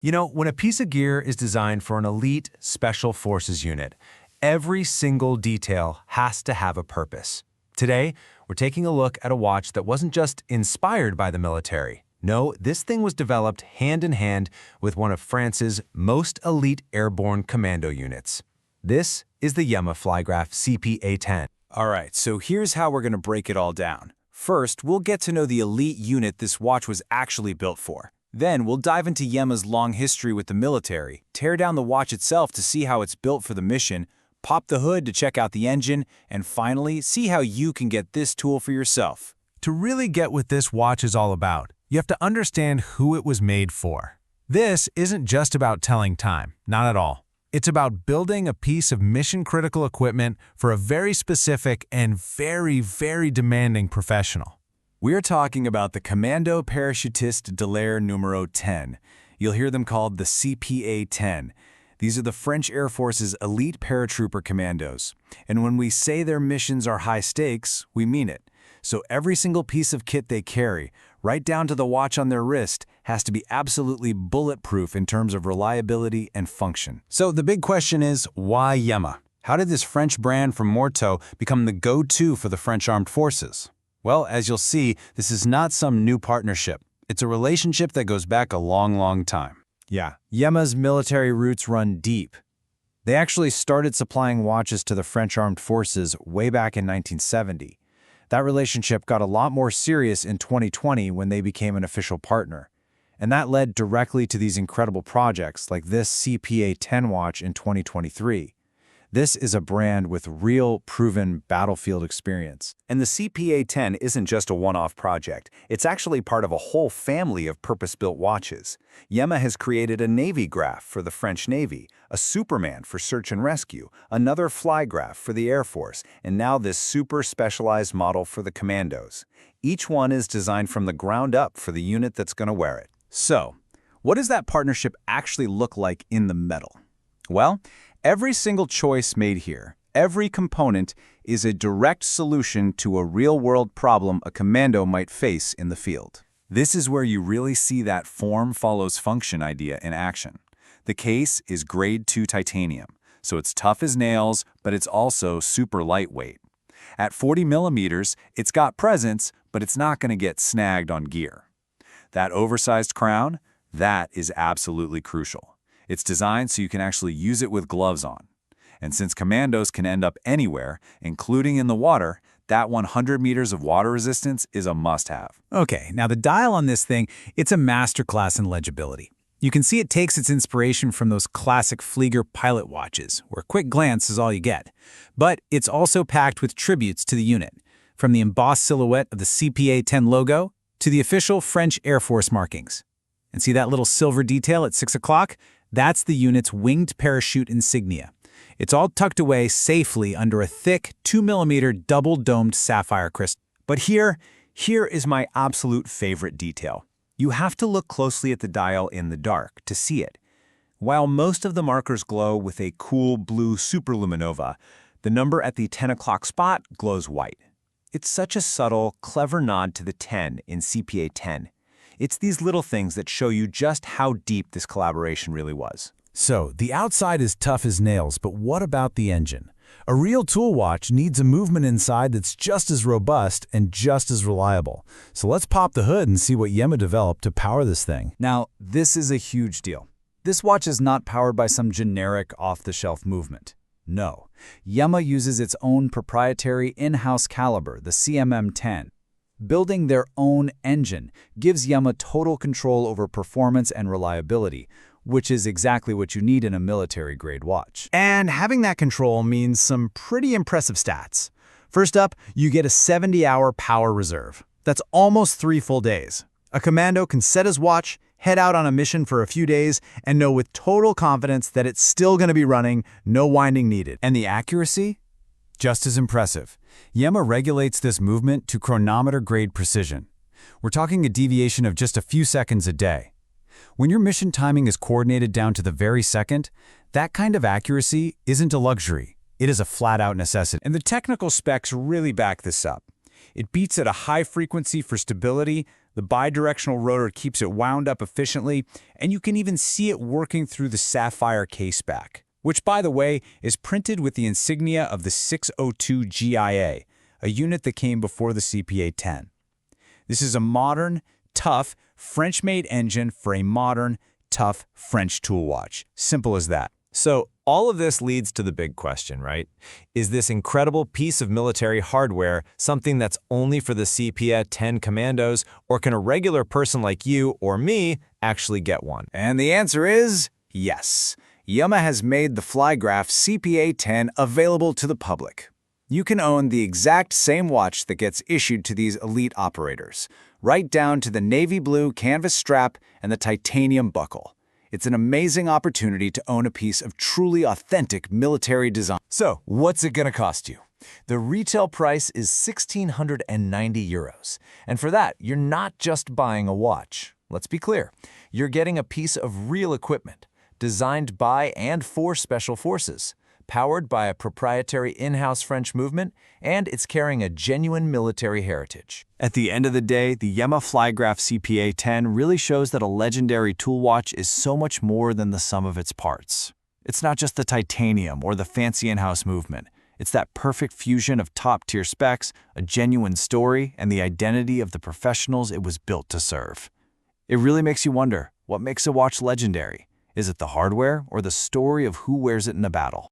You know, when a piece of gear is designed for an elite special forces unit, every single detail has to have a purpose. Today, we're taking a look at a watch that wasn't just inspired by the military. No, this thing was developed hand in hand with one of France's most elite airborne commando units. This is the Yema Flygraf CPA10. All right, so here's how we're going to break it all down. First, we'll get to know the elite unit this watch was actually built for. Then we'll dive into Yema's long history with the military, tear down the watch itself to see how it's built for the mission, pop the hood to check out the engine, and finally, see how you can get this tool for yourself. To really get what this watch is all about, you have to understand who it was made for. This isn't just about telling time, not at all. It's about building a piece of mission-critical equipment for a very specific and very demanding professional. We're talking about the Commando Parachutiste de l'air numéro 10. You'll hear them called the CPA10. These are the French Air Force's elite paratrooper commandos. And when we say their missions are high stakes, we mean it. So every single piece of kit they carry, right down to the watch on their wrist, has to be absolutely bulletproof in terms of reliability and function. So the big question is, why Yema? How did this French brand from Morteau become the go-to for the French armed forces? Well, as you'll see, this is not some new partnership. It's a relationship that goes back a long time. Yeah, Yema's military roots run deep. They actually started supplying watches to the French armed forces way back in 1970. That relationship got a lot more serious in 2020 when they became an official partner. And that led directly to these incredible projects like this CPA10 watch in 2023. This is a brand with real, proven battlefield experience. And the CPA10 isn't just a one-off project. It's actually part of a whole family of purpose-built watches. Yema has created a Navy graph for the French Navy, a Superman for search and rescue, another Flygraf for the Air Force, and now this super specialized model for the commandos. Each one is designed from the ground up for the unit that's going to wear it. So, what does that partnership actually look like in the metal? Well, every single choice made here, every component, is a direct solution to a real-world problem a commando might face in the field. This is where you really see that form follows function idea in action. The case is grade 2 titanium, so it's tough as nails, but it's also super lightweight. At 40 millimeters, it's got presence, but it's not going to get snagged on gear. That oversized crown, that is absolutely crucial. It's designed so you can actually use it with gloves on. And since commandos can end up anywhere, including in the water, that 100 meters of water resistance is a must-have. Okay, now the dial on this thing, it's a masterclass in legibility. You can see it takes its inspiration from those classic Flieger pilot watches, where a quick glance is all you get. But it's also packed with tributes to the unit, from the embossed silhouette of the CPA10 logo to the official French Air Force markings. And see that little silver detail at 6 o'clock? That's the unit's winged parachute insignia. It's all tucked away safely under a thick 2-millimeter double-domed sapphire crystal. But here is my absolute favorite detail. You have to look closely at the dial in the dark to see it. While most of the markers glow with a cool blue Super-LumiNova, the number at the 10 o'clock spot glows white. It's such a subtle, clever nod to the 10 in CPA10. It's these little things that show you just how deep this collaboration really was. So, the outside is tough as nails, but what about the engine? A real tool watch needs a movement inside that's just as robust and just as reliable. So let's pop the hood and see what Yema developed to power this thing. Now, this is a huge deal. This watch is not powered by some generic off-the-shelf movement. No, Yema uses its own proprietary in-house caliber, the CMM.10. Building their own engine gives Yema total control over performance and reliability, which is exactly what you need in a military-grade watch. And having that control means some pretty impressive stats. First up, you get a 70-hour power reserve. That's almost 3 full days. A commando can set his watch, head out on a mission for a few days, and know with total confidence that it's still going to be running, no winding needed. And the accuracy? Just as impressive. Yema regulates this movement to chronometer-grade precision. We're talking a deviation of just a few seconds a day. When your mission timing is coordinated down to the very second, that kind of accuracy isn't a luxury. It is a flat-out necessity. And the technical specs really back this up. It beats at a high frequency for stability, The bidirectional rotor keeps it wound up efficiently, and you can even see it working through the sapphire caseback, which, by the way, is printed with the insignia of the 602 GIA, a unit that came before the CPA10. This is a modern, tough, French-made engine for a modern, tough French tool watch. Simple as that. So all of this leads to the big question, right? Is this incredible piece of military hardware something that's only for the CPA10 commandos, or can a regular person like you or me actually get one? And the answer is yes. Yema has made the Flygraf CPA10 available to the public. You can own the exact same watch that gets issued to these elite operators, right down to the navy blue canvas strap and the titanium buckle. It's an amazing opportunity to own a piece of truly authentic military design. So, what's it gonna cost you? The retail price is 1,690 euros. And for that, you're not just buying a watch. Let's be clear. You're getting a piece of real equipment, designed by and for Special Forces, powered by a proprietary in-house French movement, and it's carrying a genuine military heritage. At the end of the day, the Yema Flygraf CPA10 really shows that a legendary tool watch is so much more than the sum of its parts. It's not just the titanium or the fancy in-house movement. It's that perfect fusion of top-tier specs, a genuine story, and the identity of the professionals it was built to serve. It really makes you wonder, what makes a watch legendary? Is it the hardware or the story of who wears it in a battle?